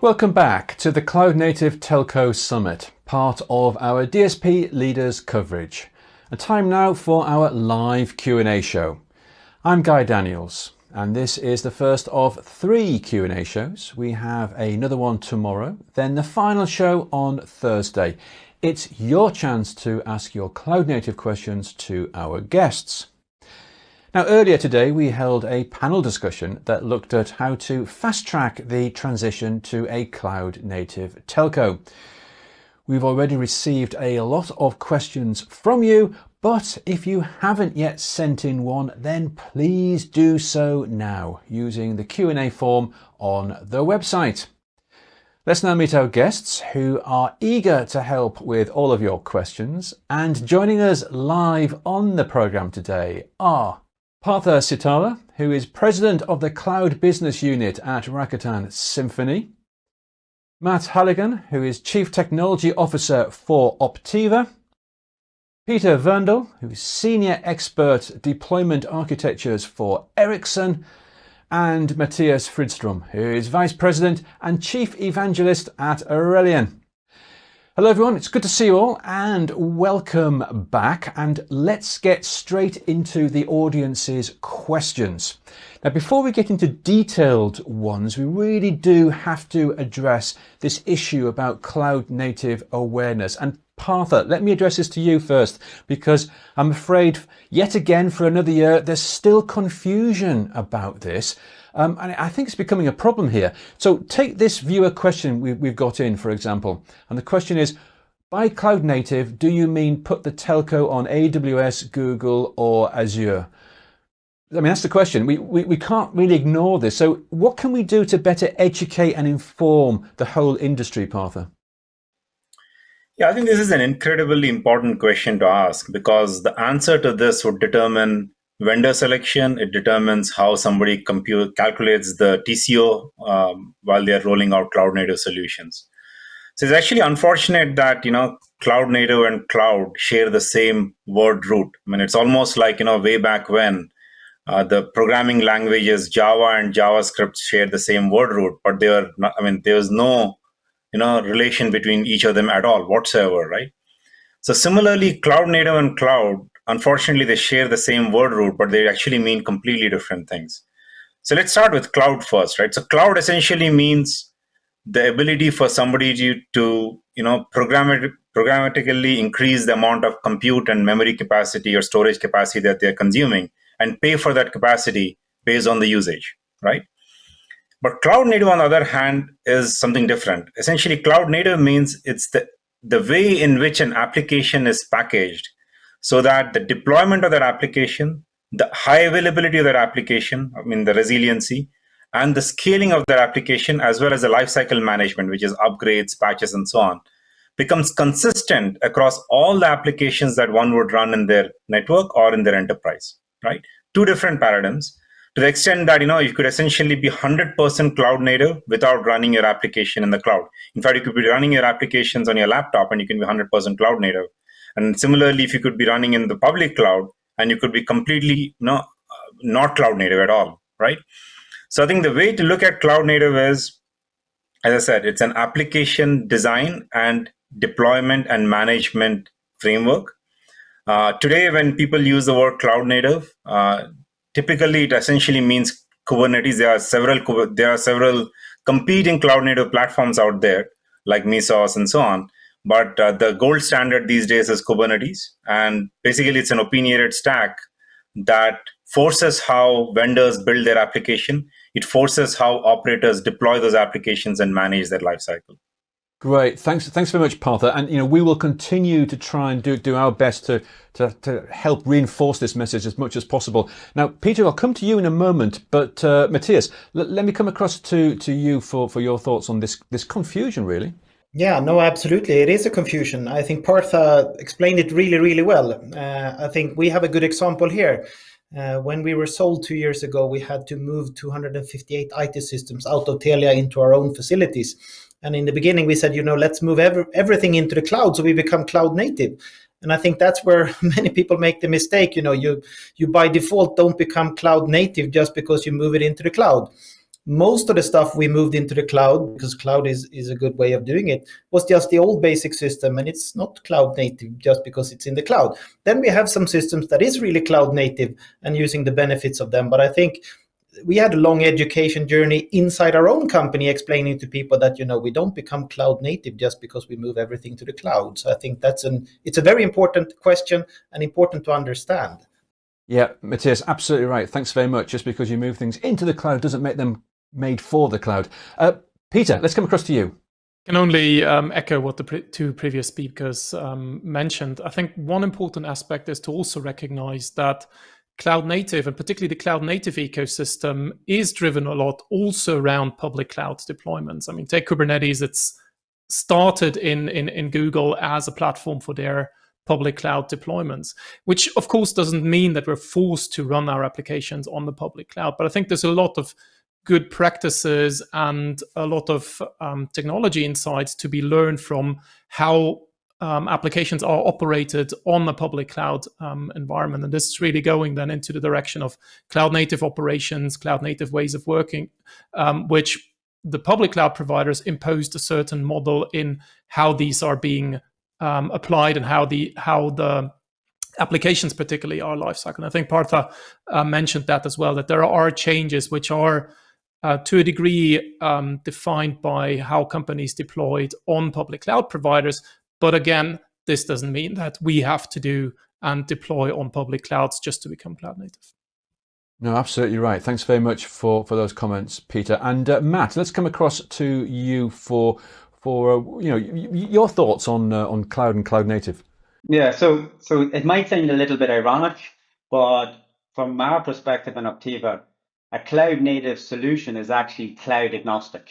Welcome back to the Cloud Native Telco Summit, part of our DSP Leaders coverage. A time now for our live Q&A show. I'm Guy Daniels, and this is the first of 3 Q&A shows. We have another one tomorrow, then the final show on Thursday. It's your chance to ask your Cloud Native questions to our guests. Now, earlier today, we held a panel discussion that looked at how to fast-track the transition to a cloud-native telco. We've already received a lot of questions from you, but if you haven't yet sent in one, then please do so now using the Q&A form on the website. Let's now meet our guests who are eager to help with all of your questions. And joining us live on the programme today are Partha Sitala, who is President of the Cloud Business Unit at Rakuten Symphony, Matt Halligan, who is Chief Technology Officer for Optiva, Peter Verndl, who is Senior Expert Deployment Architectures for Ericsson, and Matthias Fridström, who is Vice President and Chief Evangelist at Arelion. Hello everyone, it's good to see you all and welcome back, and let's get straight into the audience's questions. Now, before we get into detailed ones, we really do have to address this issue about cloud native awareness. And Partha, let me address this to you first, because I'm afraid yet again for another year there's still confusion about this. And I think it's becoming a problem here. So take this viewer question we've got in, for example. And the question is, by cloud native, do you mean put the telco on AWS, Google or Azure? I mean, that's the question. We can't really ignore this. So what can we do to better educate and inform the whole industry, Partha? Yeah, I think this is an incredibly important question to ask, because the answer to this would determine vendor selection. It determines how somebody calculates the TCO while they're rolling out cloud native solutions. So it's actually unfortunate that, cloud native and cloud share the same word root. I mean, it's almost like, way back when the programming languages Java and JavaScript shared the same word root, but they were not, there was no, relation between each of them at all whatsoever, right? So similarly, cloud native and cloud, unfortunately, they share the same word root, but they actually mean completely different things. So let's start with cloud first, right? So cloud essentially means the ability for somebody to programmatically increase the amount of compute and memory capacity or storage capacity that they're consuming and pay for that capacity based on the usage, right? But cloud native, on the other hand, is something different. Essentially, cloud native means it's the way in which an application is packaged so that the deployment of that application, the high availability of that application, the resiliency, and the scaling of that application, as well as the lifecycle management, which is upgrades, patches, and so on, becomes consistent across all the applications that one would run in their network or in their enterprise, right? 2 different paradigms. To the extent that, you could essentially be 100% cloud native without running your application in the cloud. In fact, you could be running your applications on your laptop and you can be 100% cloud native. And similarly, if you could be running in the public cloud and you could be completely not cloud native at all, right? So I think the way to look at cloud native is, as I said, it's an application design and deployment and management framework. Today, when people use the word cloud native, typically it essentially means Kubernetes. There are several competing cloud native platforms out there, like Mesos and so on. But the gold standard these days is Kubernetes. And basically, it's an opinionated stack that forces how vendors build their application. It forces how operators deploy those applications and manage their lifecycle. Great, thanks very much, Partha. And we will continue to try and do our best to help reinforce this message as much as possible. Now, Peter, I'll come to you in a moment, but Matthias, let me come across to you for your thoughts on this confusion, really. Yeah, no, absolutely. It is a confusion. I think Partha explained it really, really well. I think we have a good example here. When we were sold 2 years ago, we had to move 258 IT systems out of Telia into our own facilities. And in the beginning, we said, let's move everything into the cloud so we become cloud native. And I think that's where many people make the mistake. You by default don't become cloud native just because you move it into the cloud. Most of the stuff we moved into the cloud, because cloud is a good way of doing it, was just the old basic system, and it's not cloud native just because it's in the cloud. Then we have some systems that is really cloud native and using the benefits of them. But I think we had a long education journey inside our own company explaining to people that, we don't become cloud native just because we move everything to the cloud. So I think it's a very important question and important to understand. Yeah, Matthias, absolutely right. Thanks very much. Just because you move things into the cloud doesn't make them made for the cloud. Peter, let's come across to you. I can only echo what the two previous speakers mentioned. I think one important aspect is to also recognize that cloud native, and particularly the cloud native ecosystem, is driven a lot also around public cloud deployments. I mean, take Kubernetes. It's started in Google as a platform for their public cloud deployments, which of course doesn't mean that we're forced to run our applications on the public cloud. But I think there's a lot of good practices and a lot of technology insights to be learned from how applications are operated on the public cloud environment. And this is really going then into the direction of cloud native operations, cloud native ways of working, which the public cloud providers imposed a certain model in how these are being applied and how the applications particularly are lifecycle. And I think Partha mentioned that as well, that there are changes which are to a degree defined by how companies deployed on public cloud providers. But again, this doesn't mean that we have to do and deploy on public clouds just to become cloud native. No, absolutely right. Thanks very much for those comments, Peter. And Matt, let's come across to you for your thoughts on cloud and cloud native. Yeah, so it might sound a little bit ironic, but from our perspective in Optiva, a cloud native solution is actually cloud agnostic.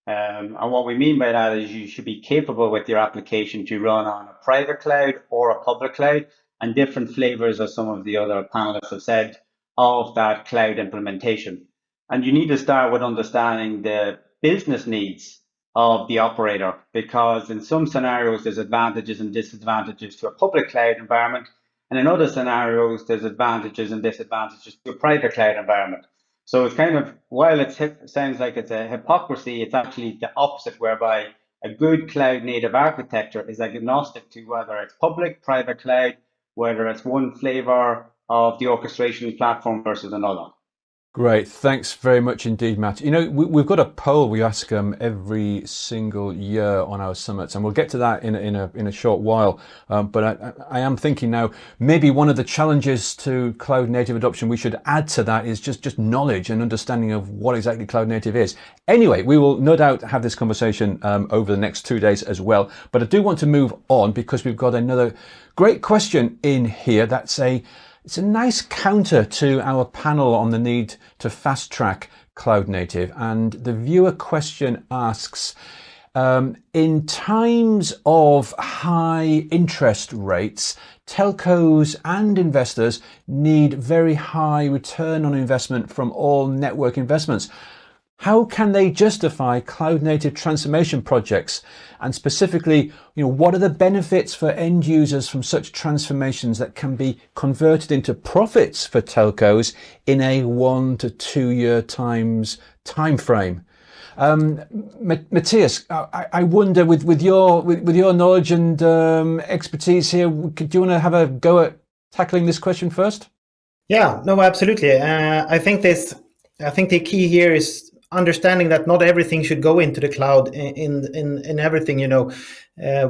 And what we mean by that is you should be capable with your application to run on a private cloud or a public cloud, and different flavors, as some of the other panelists have said, of that cloud implementation. And you need to start with understanding the business needs of the operator, because in some scenarios there's advantages and disadvantages to a public cloud environment, and in other scenarios there's advantages and disadvantages to a private cloud environment. So it's kind of, while it sounds like it's a hypocrisy, it's actually the opposite, whereby a good cloud native architecture is agnostic to whether it's public, private cloud, whether it's one flavor of the orchestration platform versus another. Great, thanks very much indeed, Matt. We've got a poll we ask every single year on our summits, and we'll get to that in a short while. But I am thinking now, maybe one of the challenges to cloud native adoption we should add to that is just knowledge and understanding of what exactly cloud native is. Anyway, we will no doubt have this conversation over the next 2 days as well. But I do want to move on because we've got another great question in here. It's a nice counter to our panel on the need to fast track cloud native. And the viewer question asks, in times of high interest rates, telcos and investors need very high return on investment from all network investments. How can they justify cloud native transformation projects? And specifically, what are the benefits for end users from such transformations that can be converted into profits for telcos in a 1 to 2 year time frame? Matthias, I wonder, with your knowledge and expertise here, do you want to have a go at tackling this question first? Yeah, no, absolutely. I think the key here is understanding that not everything should go into the cloud in everything.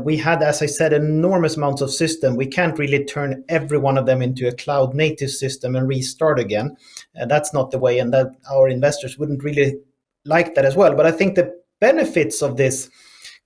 We had, as I said, enormous amounts of system. We can't really turn every one of them into a cloud native system and restart again. That's not the way, and that our investors wouldn't really like that as well. But I think the benefits of this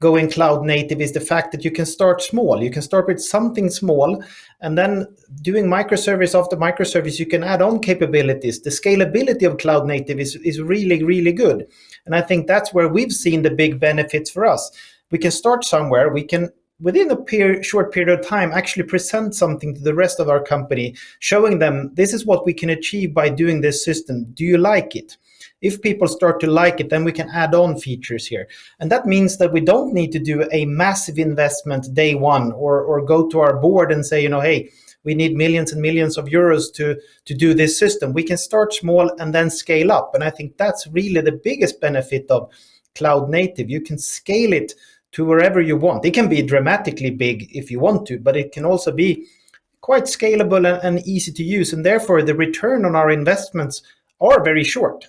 going cloud native is the fact that you can start small. You can start with something small, and then doing microservice after microservice, you can add on capabilities. The scalability of cloud native is really, really good. And I think that's where we've seen the big benefits for us. We can start somewhere. We can, within a short period of time, actually present something to the rest of our company, showing them this is what we can achieve by doing this system. Do you like it? If people start to like it, then we can add on features here. And that means that we don't need to do a massive investment day one or go to our board and say, hey, we need millions and millions of euros to do this system. We can start small and then scale up. And I think that's really the biggest benefit of cloud native. You can scale it to wherever you want. It can be dramatically big if you want to, but it can also be quite scalable and easy to use. And therefore, the return on our investments are very short.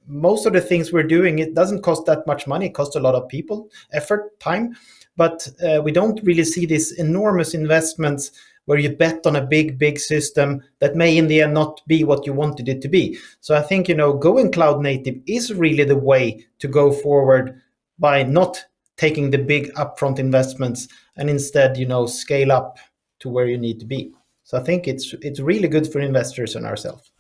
Most of the things we're doing, it doesn't cost that much money. It costs a lot of people, effort, time. But we don't really see these enormous investments where you bet on a big system that may in the end not be what you wanted it to be. So I think, going cloud native is really the way to go forward by not taking the big upfront investments and instead, scale up to where you need to be. So I think it's really good for investors and ourselves.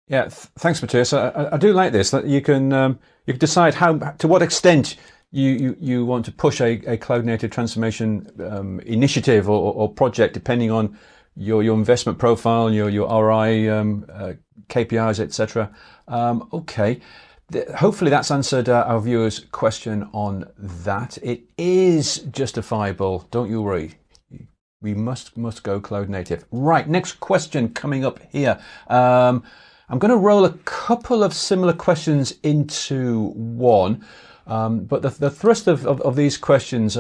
Yeah, thanks, Matthias. I do like this. That you can decide to what extent you want to push a cloud native transformation initiative or project, depending on your investment profile, your ROI, KPIs, etc. Okay. Hopefully that's answered our viewers' question on that. It is justifiable. Don't you worry. We must go cloud native. Right. Next question coming up here. I'm going to roll a couple of similar questions into one, but the thrust of these questions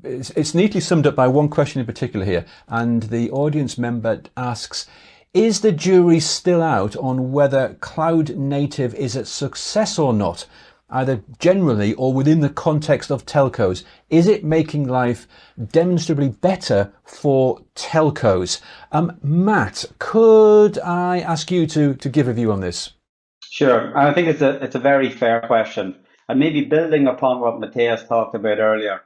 it's neatly summed up by one question in particular here, and the audience member asks, is the jury still out on whether cloud native is a success or not, either generally or within the context of telcos? Is it making life demonstrably better for telcos? Matt, could I ask you to give a view on this? Sure. I think it's a very fair question. And maybe building upon what Matthias talked about earlier,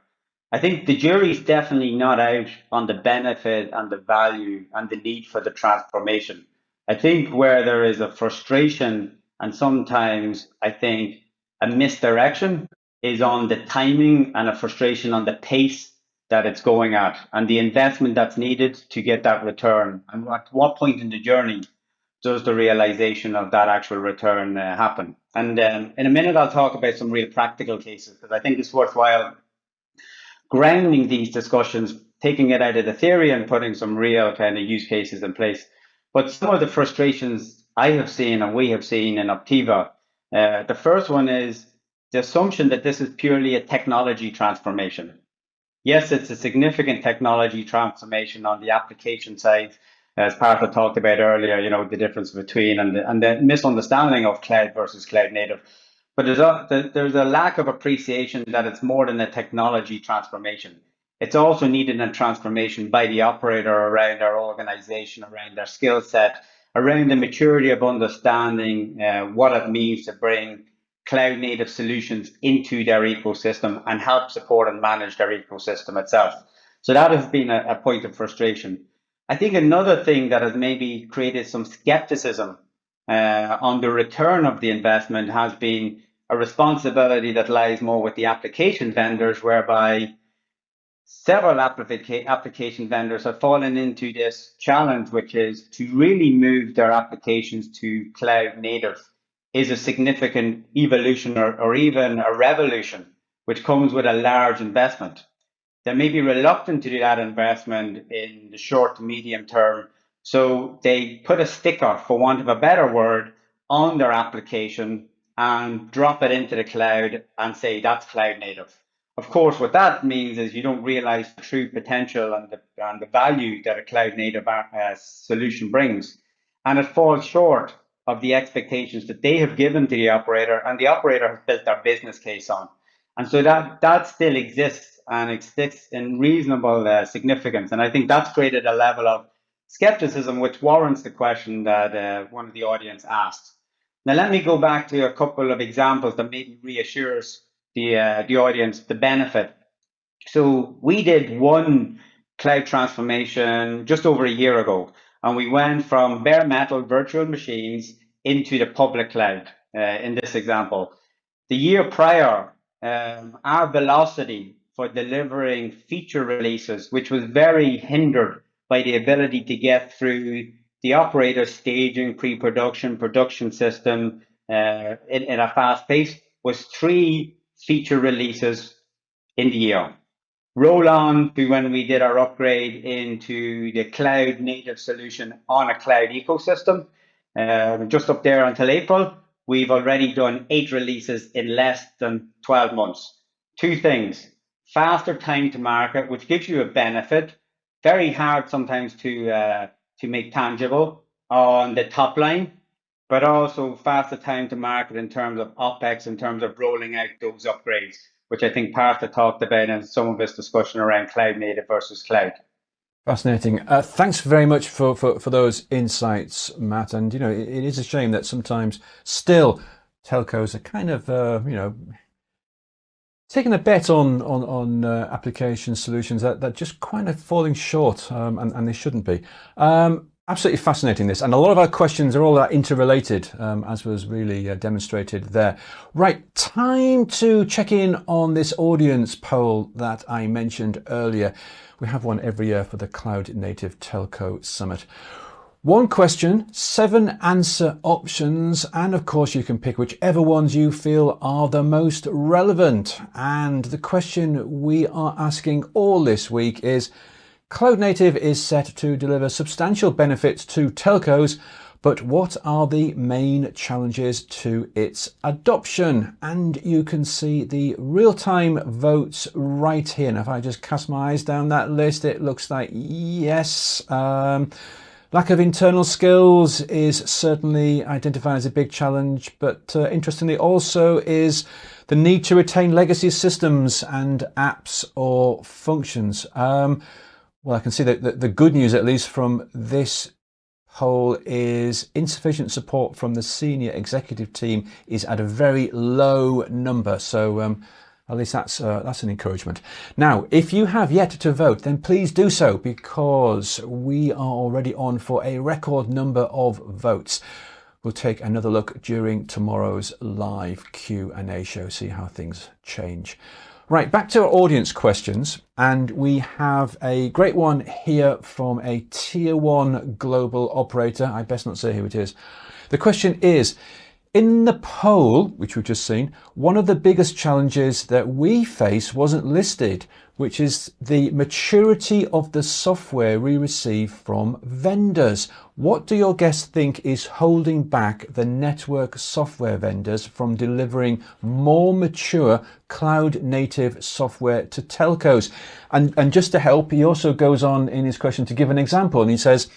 I think the jury's definitely not out on the benefit and the value and the need for the transformation. I think where there is a frustration and sometimes I think a misdirection is on the timing and a frustration on the pace that it's going at and the investment that's needed to get that return. And at what point in the journey does the realization of that actual return happen? And in a minute, I'll talk about some real practical cases because I think it's worthwhile grounding these discussions, taking it out of the theory and putting some real kind of use cases in place. But some of the frustrations I have seen and we have seen in Optiva, the first one is the assumption that this is purely a technology transformation. Yes, it's a significant technology transformation on the application side, as Partha talked about earlier, the difference between and the misunderstanding of cloud versus cloud native. But there's a lack of appreciation that it's more than a technology transformation. It's also needed a transformation by the operator around our organization, around their skill set, around the maturity of understanding what it means to bring cloud native solutions into their ecosystem and help support and manage their ecosystem itself. So that has been a point of frustration. I think another thing that has maybe created some skepticism on the return of the investment has been a responsibility that lies more with the application vendors, whereby several application vendors have fallen into this challenge, which is to really move their applications to cloud native is a significant evolution or even a revolution, which comes with a large investment. They may be reluctant to do that investment in the short to medium term. So they put a sticker, for want of a better word, on their application and drop it into the cloud and say that's cloud native. Of course, what that means is you don't realize the true potential and the value that a cloud native solution brings. And it falls short of the expectations that they have given to the operator and the operator has built their business case on. And so that still exists and exists in reasonable significance. And I think that's created a level of skepticism, which warrants the question that one of the audience asked. Now, let me go back to a couple of examples that maybe reassures the audience the benefit. So we did one cloud transformation just over a year ago, and we went from bare metal virtual machines into the public cloud in this example. The year prior, our velocity for delivering feature releases, which was very hindered by the ability to get through the operator staging, pre-production, production system in a fast pace, was 3 feature releases in the year. Roll on to when we did our upgrade into the cloud native solution on a cloud ecosystem. Just up there until April, we've already done 8 releases in less than 12 months. 2 things: faster time to market, which gives you a benefit, very hard sometimes to make tangible on the top line, but also faster time to market in terms of OpEx, in terms of rolling out those upgrades, which I think Partha talked about in some of his discussion around cloud native versus cloud. Fascinating. Thanks very much for those insights, Matt. And, it is a shame that sometimes still telcos are kind of, taking a bet on application solutions that just kind of falling short, and they shouldn't be. Absolutely fascinating, this. And a lot of our questions are all interrelated, as was really demonstrated there. Right, time to check in on this audience poll that I mentioned earlier. We have one every year for the Cloud Native Telco Summit. 1 question, 7 answer options, and of course you can pick whichever ones you feel are the most relevant. And the question we are asking all this week is: Cloud Native is set to deliver substantial benefits to telcos, but what are the main challenges to its adoption? And you can see the real-time votes right here. And if I just cast my eyes down that list, it looks like yes. Lack of internal skills is certainly identified as a big challenge, but interestingly also is the need to retain legacy systems and apps or functions. Well, I can see that the good news, at least from this poll, is insufficient support from the senior executive team is at a very low number. So at least that's an encouragement. Now, if you have yet to vote, then please do so, because we are already on for a record number of votes. We'll take another look during tomorrow's live Q&A show, see how things change. Right, back to our audience questions, and we have a great one here from a tier 1 global operator. I best not say who it is. The question is: in the poll, which we've just seen, one of the biggest challenges that we face wasn't listed, which is the maturity of the software we receive from vendors. What do your guests think is holding back the network software vendors from delivering more mature cloud native software to telcos? And just to help, he also goes on in his question to give an example, and he says,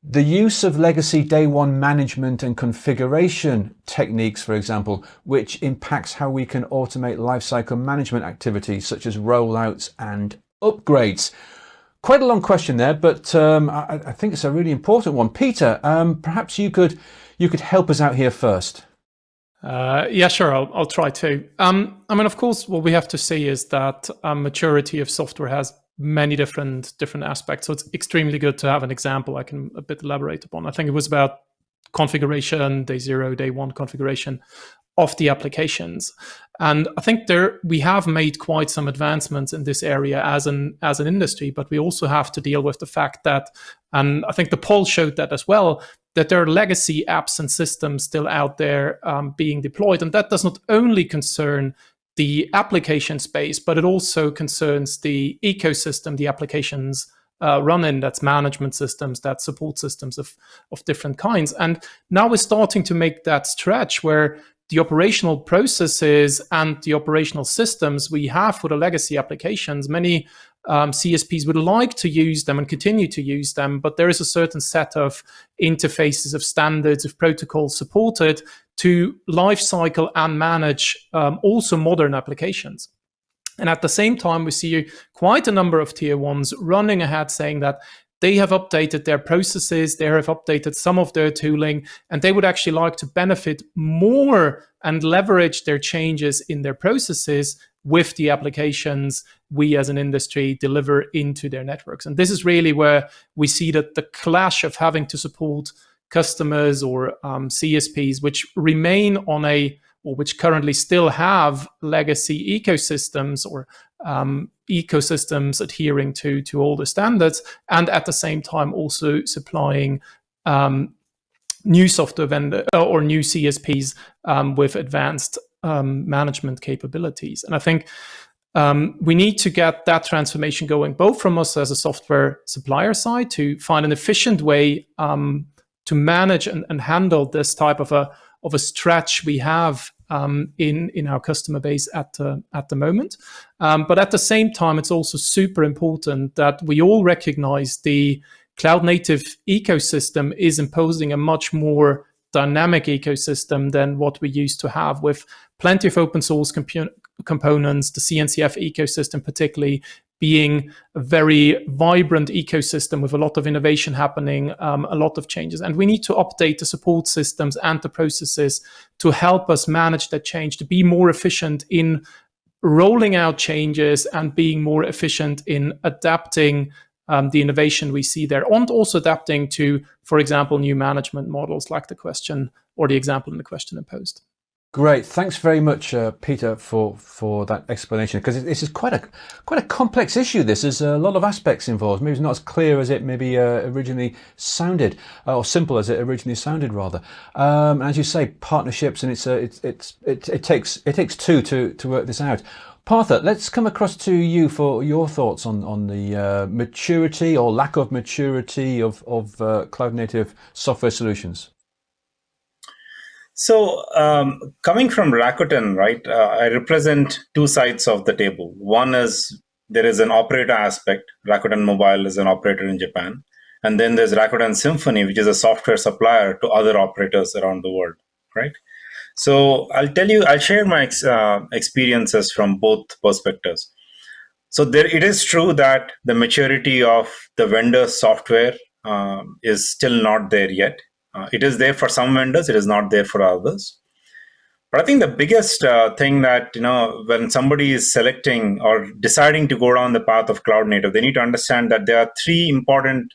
the use of legacy day one management and configuration techniques, for example, which impacts how we can automate lifecycle management activities such as rollouts and upgrades. Quite a long question there, but I think it's a really important one. Peter, perhaps you could help us out here first. Yeah, sure. I'll try to. I mean, of course, what we have to see is that maturity of software has many different aspects. So it's extremely good to have an example I can a bit elaborate upon. I think it was about configuration, day 0, day 1 configuration of the applications. And I think we have made quite some advancements in this area as an industry, but we also have to deal with the fact that, and I think the poll showed that as well, that there are legacy apps and systems still out there being deployed. And that does not only concern the application space, but it also concerns the ecosystem the applications run in. That's management systems, that's support systems of different kinds. And now we're starting to make that stretch where the operational processes and the operational systems we have for the legacy applications, many CSPs would like to use them and continue to use them, but there is a certain set of interfaces, of standards, of protocols supported to lifecycle and manage also modern applications. And at the same time, we see quite a number of tier 1s running ahead saying that they have updated their processes, they have updated some of their tooling, and they would actually like to benefit more and leverage their changes in their processes with the applications we as an industry deliver into their networks. And this is really where we see that the clash of having to support customers or CSPs which remain on or which currently still have legacy ecosystems or ecosystems adhering to all the standards, and at the same time also supplying new software vendor or new CSPs with advanced management capabilities. And I think we need to get that transformation going, both from us as a software supplier side to find an efficient way to manage and handle this type of a stretch we have in our customer base at the moment. But at the same time, it's also super important that we all recognize the cloud native ecosystem is imposing a much more dynamic ecosystem than what we used to have, with plenty of open source components, the CNCF ecosystem particularly being a very vibrant ecosystem with a lot of innovation happening, a lot of changes. And we need to update the support systems and the processes to help us manage that change, to be more efficient in rolling out changes and being more efficient in adapting the innovation we see there, and also adapting to, for example, new management models like the question or the example in the question imposed. Great, thanks very much, Peter, for that explanation. Because this is quite a complex issue. There's a lot of aspects involved. Maybe it's not as clear as it maybe originally sounded, or simple as it originally sounded, rather. As you say, partnerships, and it takes two to work this out. Partha, let's come across to you for your thoughts on the maturity or lack of maturity of cloud native software solutions. So coming from Rakuten, right, I represent two sides of the table. One is there is an operator aspect. Rakuten Mobile is an operator in Japan. And then there's Rakuten Symphony, which is a software supplier to other operators around the world, right? So I'll share my experiences from both perspectives. So it is true that the maturity of the vendor software is still not there yet. It is there for some vendors, it is not there for others. But I think the biggest thing that, when somebody is selecting or deciding to go down the path of cloud native, they need to understand that there are three important,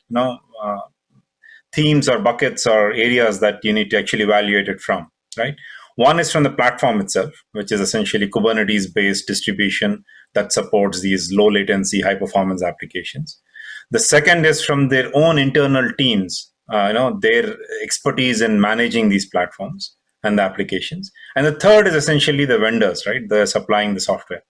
themes or buckets or areas that you need to actually evaluate it from, right? One is from the platform itself, which is essentially Kubernetes-based distribution that supports these low latency, high performance applications. The second is from their own internal teams, their expertise in managing these platforms and the applications. And the third is essentially the vendors, right? They're supplying the software.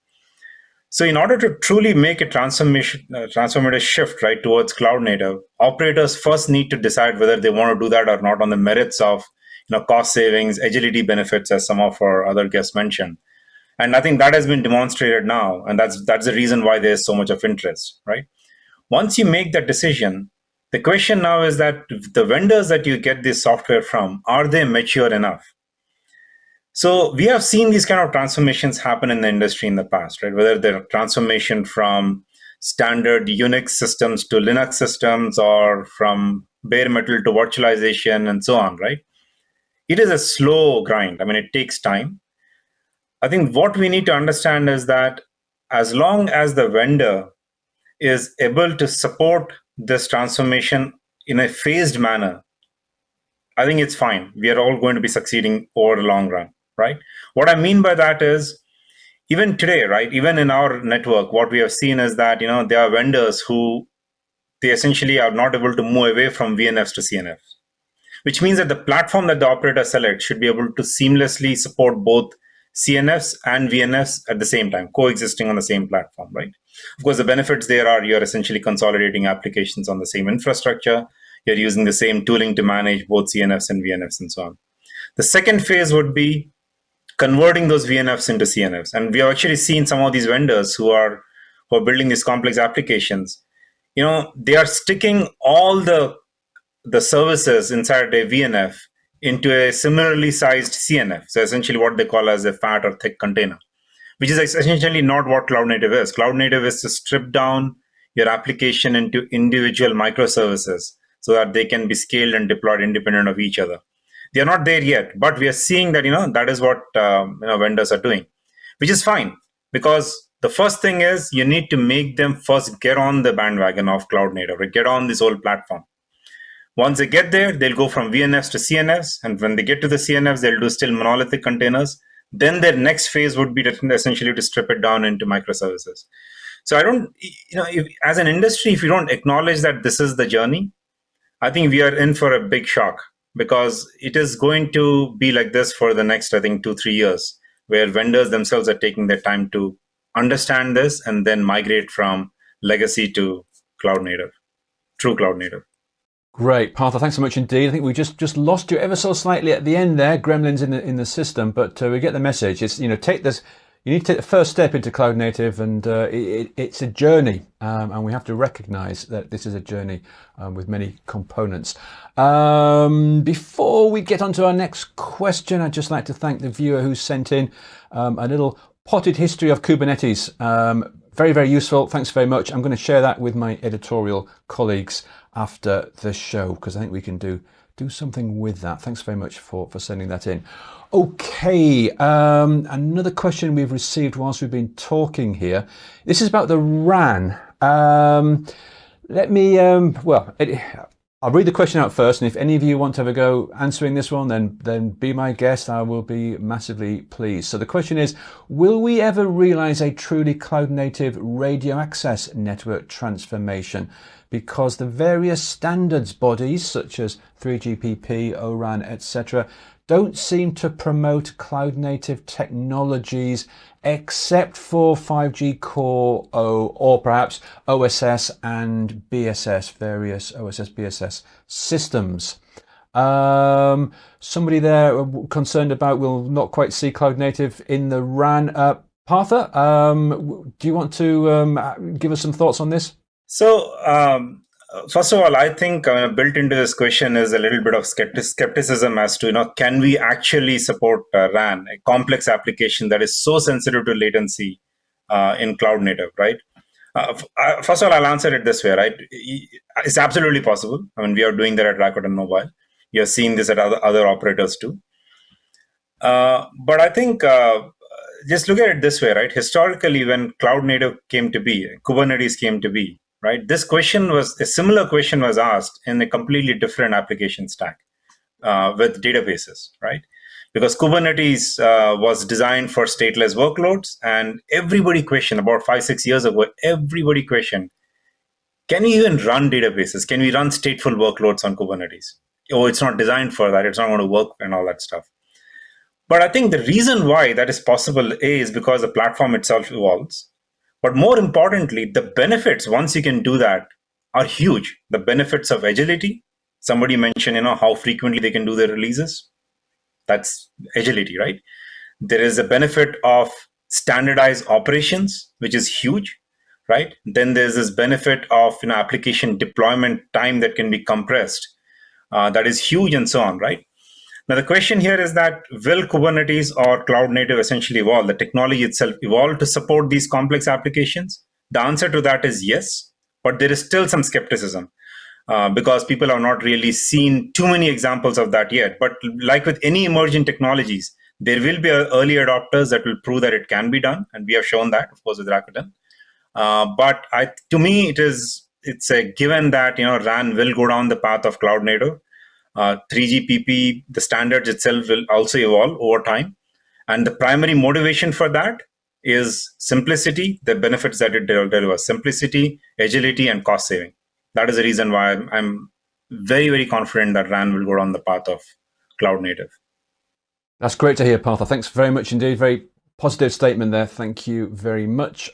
So in order to truly make a transformative shift, right, towards cloud native, operators first need to decide whether they want to do that or not on the merits of cost savings, agility benefits, as some of our other guests mentioned. And I think that has been demonstrated now. And that's the reason why there's so much of interest, right? Once you make that decision, the question now is that the vendors that you get this software from, are they mature enough? So we have seen these kind of transformations happen in the industry in the past, right? Whether they're transformation from standard Unix systems to Linux systems, or from bare metal to virtualization and so on, right? It is a slow grind. I mean, it takes time. I think what we need to understand is that as long as the vendor is able to support this transformation in a phased manner, I think it's fine. We are all going to be succeeding over the long run, right? What I mean by that is, even today, right, even in our network, what we have seen is that, there are vendors who they essentially are not able to move away from VNFs to CNFs, which means that the platform that the operator selects should be able to seamlessly support both CNFs and VNFs at the same time, coexisting on the same platform, right? Of course, the benefits there are you're essentially consolidating applications on the same infrastructure. You're using the same tooling to manage both CNFs and VNFs and so on. The second phase would be converting those VNFs into CNFs. And we have actually seen some of these vendors who are building these complex applications. They are sticking all the services inside a VNF into a similarly sized CNF. So essentially what they call as a fat or thick container, which is essentially not what cloud native is. Cloud native is to strip down your application into individual microservices so that they can be scaled and deployed independent of each other. They are not there yet, but we are seeing that, that is what vendors are doing, which is fine, because the first thing is you need to make them first get on the bandwagon of cloud native, right? Get on this whole platform. Once they get there, they'll go from VNFs to CNFs. And when they get to the CNFs, they'll do still monolithic containers. Then their next phase would be essentially to strip it down into microservices. So I don't, as an industry, if you don't acknowledge that this is the journey, I think we are in for a big shock, because it is going to be like this for the next, I think, 2-3 years, where vendors themselves are taking their time to understand this, and then migrate from legacy to cloud native, true cloud native. Great, Partha. Thanks so much indeed. I think we just lost you ever so slightly at the end there. Gremlins in the system, but we get the message. It's take this. You need to take the first step into cloud native, and it's a journey, and we have to recognise that this is a journey with many components. Before we get on to our next question, I'd just like to thank the viewer who sent in a little potted history of Kubernetes. Very, very useful. Thanks very much. I'm going to share that with my editorial colleagues after the show, because I think we can do something with that. Thanks very much for sending that in. Okay, another question we've received whilst we've been talking here. This is about the RAN. Let me, I'll read the question out first, and if any of you want to have a go answering this one, then be my guest. I will be massively pleased. So the question is, will we ever realize a truly cloud-native radio access network transformation? Because the various standards bodies, such as 3GPP, O-RAN, etc., don't seem to promote cloud-native technologies except for 5G Core O, or perhaps OSS and BSS, various OSS BSS systems. Somebody there concerned about will not quite see cloud-native in the RAN. Partha, do you want to give us some thoughts on this? So, first of all, I think built into this question is a little bit of skepticism as to, can we actually support RAN, a complex application that is so sensitive to latency in cloud native, right? First of all, I'll answer it this way, right? It's absolutely possible. I mean, we are doing that at Rakuten Mobile. You're seeing this at other operators too. But I think just look at it this way, right? Historically, when cloud native came to be, Kubernetes came to be, right? A similar question was asked in a completely different application stack with databases, right? Because Kubernetes was designed for stateless workloads, and everybody questioned about 5-6 years ago, everybody questioned, can we even run databases? Can we run stateful workloads on Kubernetes? Oh, it's not designed for that. It's not going to work and all that stuff. But I think the reason why that is possible is because the platform itself evolves. But more importantly, the benefits, once you can do that, are huge. The benefits of agility. Somebody mentioned, how frequently they can do their releases. That's agility, right? There is a benefit of standardized operations, which is huge, right? Then there's this benefit of application deployment time that can be compressed. That is huge, and so on, right? Now, the question here is that will Kubernetes or cloud native essentially evolve, the technology itself evolve to support these complex applications? The answer to that is yes, but there is still some skepticism because people have not really seen too many examples of that yet. But like with any emerging technologies, there will be early adopters that will prove that it can be done, and we have shown that, of course, with Rakuten. But to me, it's a given that RAN will go down the path of cloud native. 3GPP, the standards itself will also evolve over time. And the primary motivation for that is simplicity, the benefits that it delivers, simplicity, agility, and cost saving. That is the reason why I'm very, very confident that RAN will go down the path of cloud native. That's great to hear, Partha. Thanks very much indeed. Very positive statement there. Thank you very much.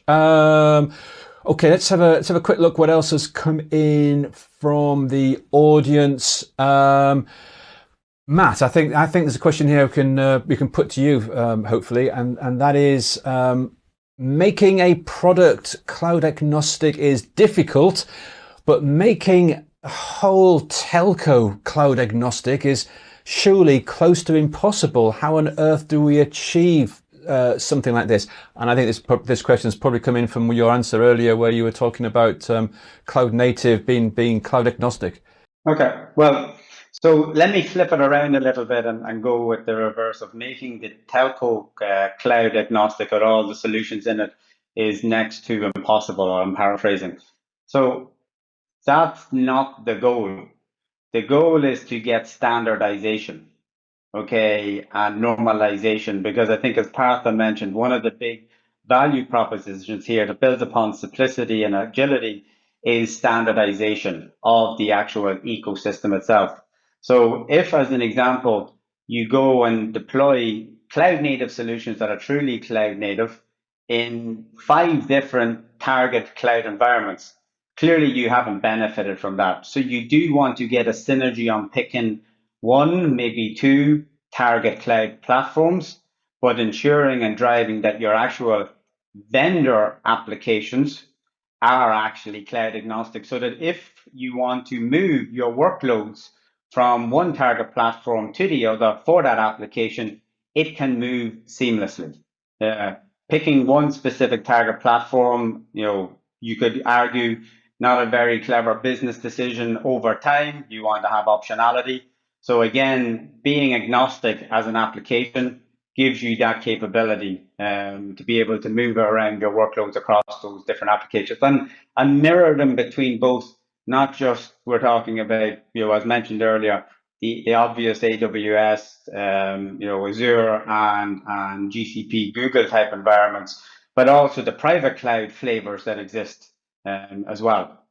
Okay, let's have a quick look what else has come in from the audience. Matt, I think there's a question here we can put to you, hopefully, and that is making a product cloud agnostic is difficult, but making a whole telco cloud agnostic is surely close to impossible. How on earth do we achieve something like this? And I think this question has probably come in from your answer earlier, where you were talking about cloud native being cloud agnostic. Okay, well, so let me flip it around a little bit and go with the reverse of making the telco cloud agnostic or all the solutions in it is next to impossible, or I'm paraphrasing. So that's not the goal. The goal is to get standardization. Okay, and normalization, because I think, as Partha mentioned, one of the big value propositions here that builds upon simplicity and agility is standardization of the actual ecosystem itself. So if, as an example, you go and deploy cloud native solutions that are truly cloud native, in 5 different target cloud environments, clearly you haven't benefited from that. So you do want to get a synergy on picking 1, maybe 2 target cloud platforms, but ensuring and driving that your actual vendor applications are actually cloud agnostic, so that if you want to move your workloads from one target platform to the other for that application, it can move seamlessly. Picking one specific target platform, you could argue not a very clever business decision over time. You want to have optionality. So again, being agnostic as an application gives you that capability to be able to move around your workloads across those different applications and mirror them between both, not just we're talking about, as mentioned earlier, the obvious AWS, Azure and GCP, Google type environments, but also the private cloud flavors that exist as well.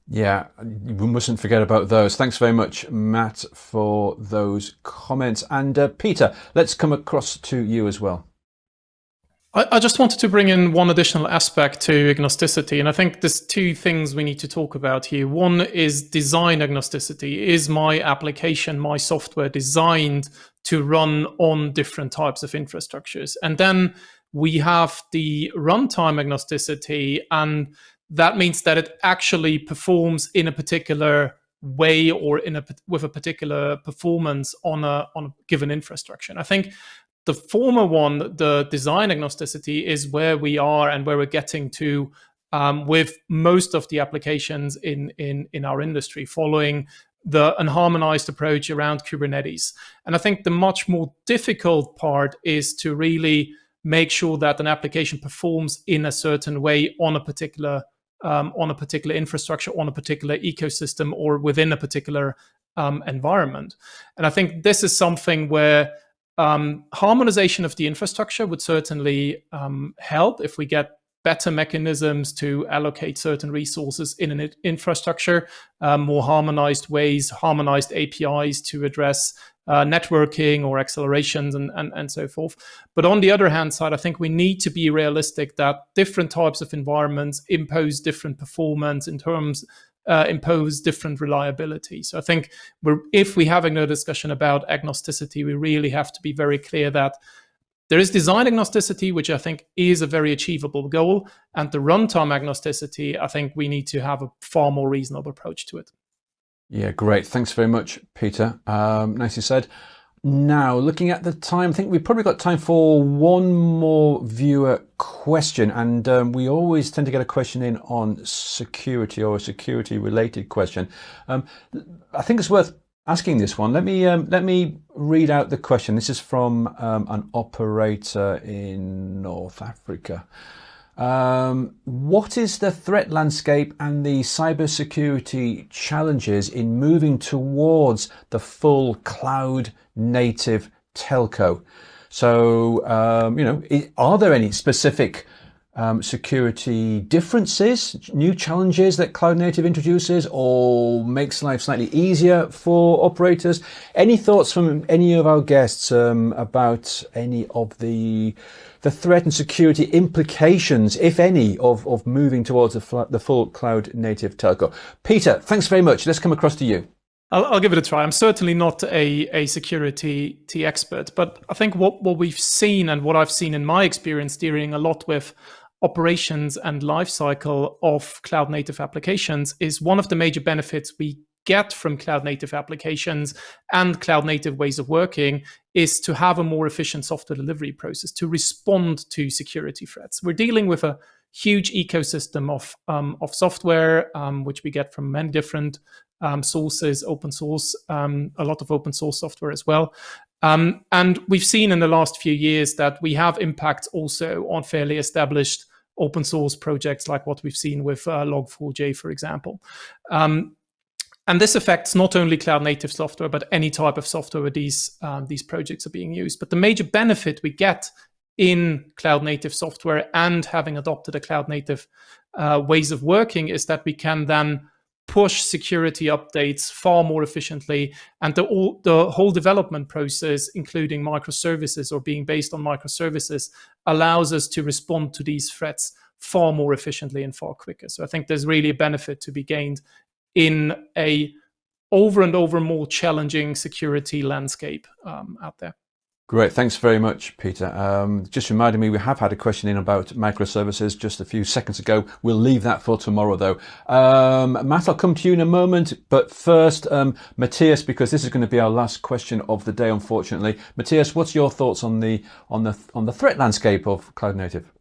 Yeah, we mustn't forget about those. Thanks very much, Matt, for those comments. And Peter, let's come across to you as well. I just wanted to bring in one additional aspect to agnosticity, and I think there's 2 things we need to talk about here. One is design agnosticity. Is my application, my software designed to run on different types of infrastructures? And then we have the runtime agnosticity, and that means that it actually performs in a particular way or with a particular performance on a given infrastructure. And I think the former one, the design agnosticity, is where we are and where we're getting to with most of the applications in our industry, following the unharmonized approach around Kubernetes. And I think the much more difficult part is to really make sure that an application performs in a certain way on a particular infrastructure, on a particular ecosystem, or within a particular environment. And I think this is something where harmonization of the infrastructure would certainly help if we get better mechanisms to allocate certain resources in an infrastructure, more harmonized ways, harmonized APIs to address networking or accelerations and so forth. But on the other hand side, I think we need to be realistic that different types of environments impose different performance in terms impose different reliability. So I think if we're having a discussion about agnosticity, we really have to be very clear that there is design agnosticity, which I think is a very achievable goal, and the runtime agnosticity, I think we need to have a far more reasonable approach to it. Yeah, great. Thanks very much, Peter. Nicely said. Now, looking at the time, I think we've probably got time for one more viewer question. And we always tend to get a question in on security or a security-related question. I think it's worth asking this one. Let me read out the question. This is from an operator in North Africa. What is the threat landscape and the cybersecurity challenges in moving towards the full cloud native telco? So, are there any specific security differences, new challenges that cloud native introduces or makes life slightly easier for operators? Any thoughts from any of our guests about any of the threat and security implications, if any, of moving towards the full cloud native telco? Peter, thanks very much. Let's come across to you. I'll give it a try. I'm certainly not a security expert, but I think what we've seen and what I've seen in my experience dealing a lot with operations and lifecycle of cloud native applications is one of the major benefits we get from cloud native applications and cloud native ways of working is to have a more efficient software delivery process to respond to security threats. We're dealing with a huge ecosystem of software, which we get from many different sources, open source, a lot of open source software as well. And we've seen in the last few years that we have impacts also on fairly established open source projects like what we've seen with Log4j, for example. And this affects not only cloud native software, but any type of software where these projects are being used. But the major benefit we get in cloud native software and having adopted a cloud native ways of working is that we can then push security updates far more efficiently, and the whole development process, including microservices or being based on microservices, allows us to respond to these threats far more efficiently and far quicker. So I think there's really a benefit to be gained in a over and over more challenging security landscape out there. Great, thanks very much, Peter. Just reminded me, we have had a question in about microservices just a few seconds ago. We'll leave that for tomorrow, though. Matt, I'll come to you in a moment, but first, Matthias, because this is going to be our last question of the day, unfortunately. Matthias, what's your thoughts on the threat landscape of cloud native?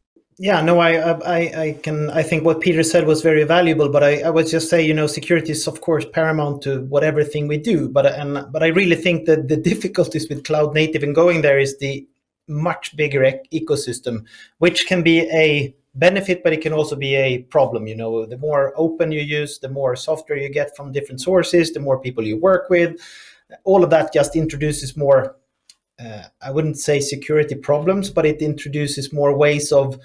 Yeah, no, I think what Peter said was very valuable, but I would just say, security is of course paramount to whatever thing we do. But I really think that the difficulties with cloud native and going there is the much bigger ecosystem, which can be a benefit, but it can also be a problem. The more open you use, the more software you get from different sources, the more people you work with. All of that just introduces more, I wouldn't say security problems, but it introduces more ways of,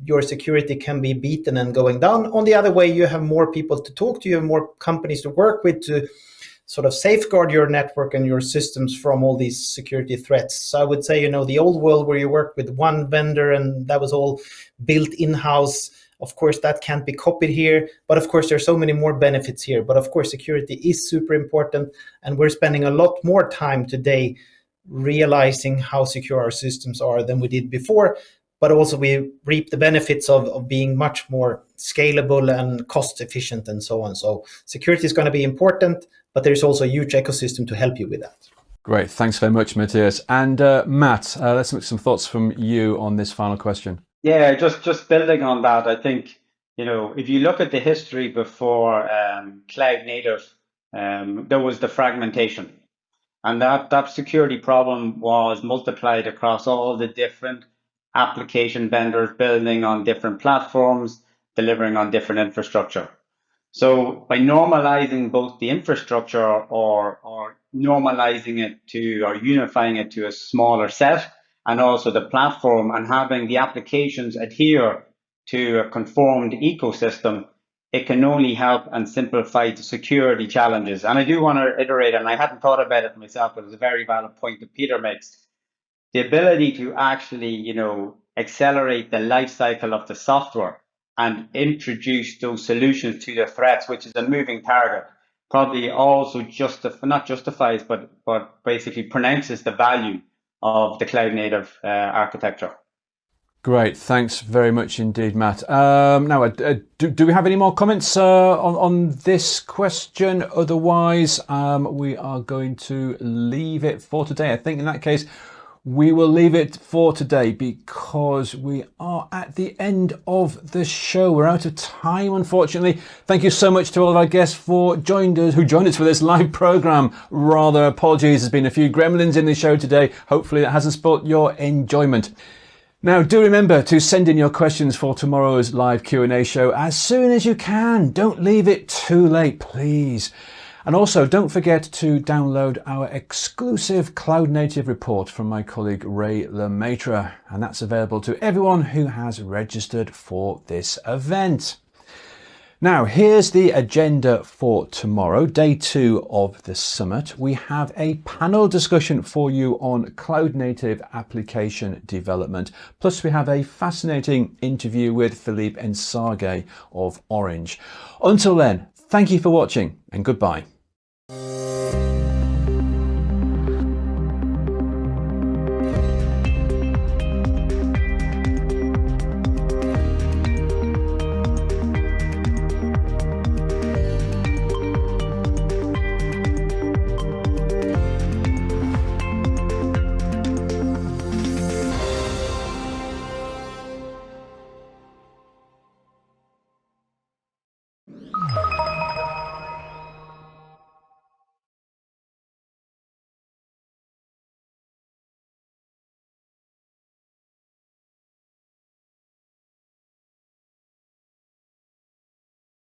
your security can be beaten and going down. On the other way, you have more people to talk to, you have more companies to work with to sort of safeguard your network and your systems from all these security threats. So I would say, the old world where you work with one vendor and that was all built in-house, of course, that can't be copied here. But of course, there's so many more benefits here. But of course, security is super important. And we're spending a lot more time today realizing how secure our systems are than we did before. But also we reap the benefits of being much more scalable and cost efficient and so on. So security is going to be important, but there's also a huge ecosystem to help you with that. Great. Thanks very much, Matthias. And Matt, let's make some thoughts from you on this final question. Yeah, just building on that, I think, if you look at the history before cloud native, there was the fragmentation. And that security problem was multiplied across all the different application vendors building on different platforms, delivering on different infrastructure. So by normalizing both the infrastructure or normalizing it to or unifying it to a smaller set, and also the platform, and having the applications adhere to a conformed ecosystem, it can only help and simplify the security challenges. And I do want to iterate, and I hadn't thought about it myself, but it's a very valid point that Peter makes. The ability to actually, accelerate the life cycle of the software and introduce those solutions to the threats, which is a moving target, probably also not justifies, but basically pronounces the value of the cloud native architecture. Great, thanks very much indeed, Matt. Now, do we have any more comments on this question? Otherwise, we are going to leave it for today. I think in that case, we will leave it for today because we are at the end of the show. We're out of time, unfortunately. Thank you so much to all of our guests who joined us for this live program. Rather, apologies, there's been a few gremlins in the show today. Hopefully that hasn't spoilt your enjoyment. Now, do remember to send in your questions for tomorrow's live Q&A show as soon as you can. Don't leave it too late, please. And also, don't forget to download our exclusive Cloud Native report from my colleague Ray Lemaitre, and that's available to everyone who has registered for this event. Now, here's the agenda for tomorrow, day 2 of the summit. We have a panel discussion for you on cloud native application development. Plus, we have a fascinating interview with Philippe Ensage of Orange. Until then, thank you for watching and goodbye.